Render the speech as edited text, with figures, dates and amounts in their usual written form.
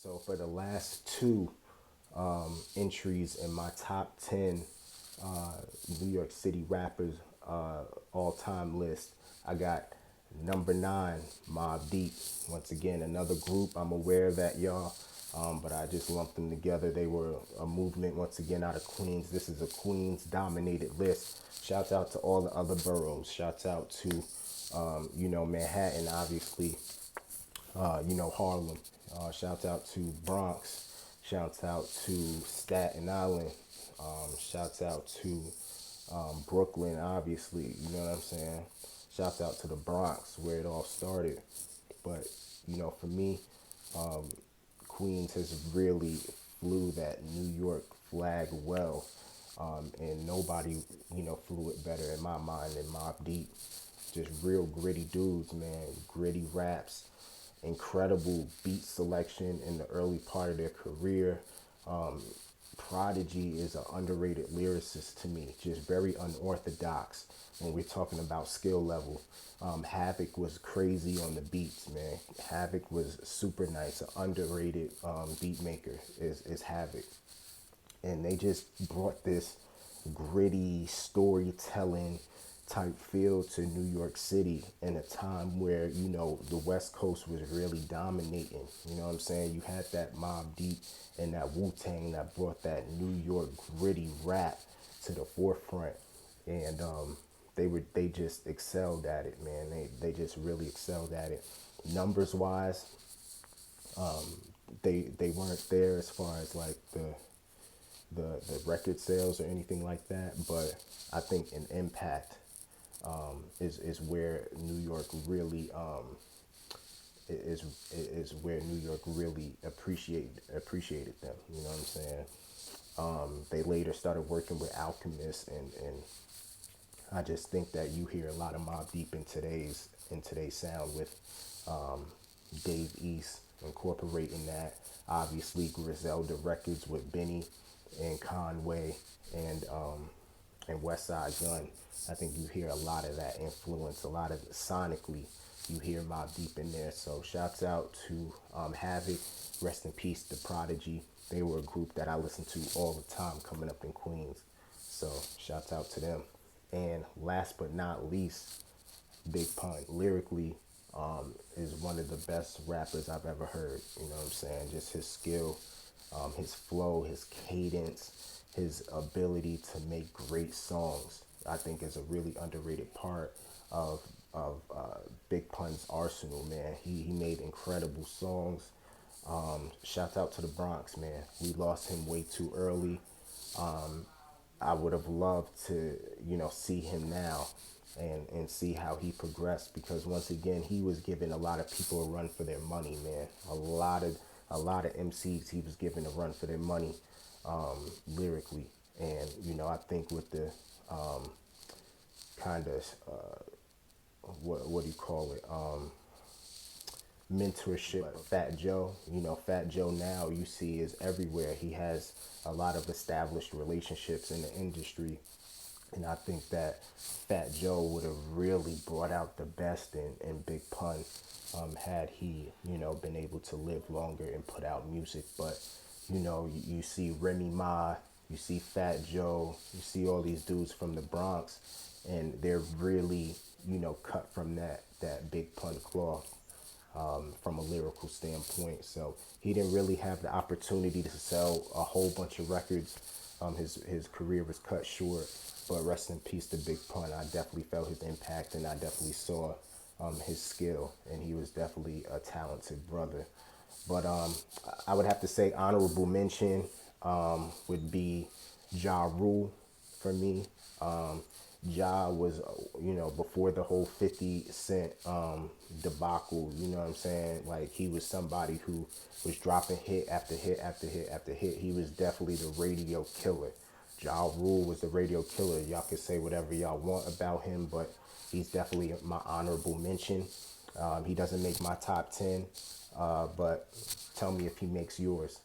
So for the last two entries in my top 10 uh, New York City rappers all-time list, I got number 9, Mobb Deep. Once again, another group. I'm aware of that, y'all. But I just lumped them together. They were a movement, once again, out of Queens. This is a Queens-dominated list. Shouts out to all the other boroughs. Shouts out to, Manhattan, obviously. Harlem. Shouts out to Bronx. Shouts out to Staten Island. Shouts out to Brooklyn, obviously. You know what I'm saying? Shouts out to the Bronx, where it all started. But, for me, Queens has really flew that New York flag well. And nobody, flew it better in my mind than Mobb Deep. Just real gritty dudes, man. Gritty raps, incredible beat selection in the early part of their career. Prodigy is an underrated lyricist to me, just very unorthodox when we're talking about skill level. Havoc was crazy on the beats, man. Havoc was super nice. An underrated beat maker is Havoc. And they just brought this gritty storytelling type feel to New York City in a time where, the West Coast was really dominating. You know what I'm saying? You had that Mobb Deep and that Wu-Tang that brought that New York gritty rap to the forefront. And they just excelled at it, man. They just really excelled at it. Numbers wise, they weren't there as far as like the record sales or anything like that, but I think an impact is where New York really is where New York really appreciated them. You know what I'm saying? They later started working with Alchemist, and I just think that you hear a lot of Mobb Deep in today's sound with Dave East incorporating that. Obviously, Griselda Records with Benny and Conway and West Side Gun. I think you hear a lot of that influence, a lot of sonically. You hear Mobb Deep in there. So shouts out to Havoc, rest in peace to Prodigy. They were a group that I listened to all the time coming up in Queens. So shouts out to them. And last but not least, Big Pun. Lyrically, is one of the best rappers I've ever heard. You know what I'm saying? Just his skill, his flow, his cadence, his ability to make great songs, I think is a really underrated part of Big Pun's arsenal, man. He made incredible songs. Shout out to the Bronx, man. We lost him way too early. I would have loved to, see him now and see how he progressed, because once again, he was giving a lot of people a run for their money, man. A lot of MCs he was giving a run for their money, lyrically. And, I think with the kind of, what do you call it? Mentorship of Fat Joe. Fat Joe now you see is everywhere. He has a lot of established relationships in the industry. And I think that Fat Joe would have really brought out the best in Big Pun had he, been able to live longer and put out music. But, you see Remy Ma, you see Fat Joe, you see all these dudes from the Bronx, and they're really, cut from that Big Pun cloth. From a lyrical standpoint. So he didn't really have the opportunity to sell a whole bunch of records. His career was cut short, but rest in peace to Big Pun. I definitely felt his impact, and I definitely saw his skill, and he was definitely a talented brother. But I would have to say honorable mention would be Ja Rule for me. Ja was, before the whole 50 Cent debacle, you know what I'm saying? Like, he was somebody who was dropping hit after hit after hit after hit. He was definitely the radio killer. Ja Rule was the radio killer. Y'all can say whatever y'all want about him, but he's definitely my honorable mention. He doesn't make my top 10, but tell me if he makes yours.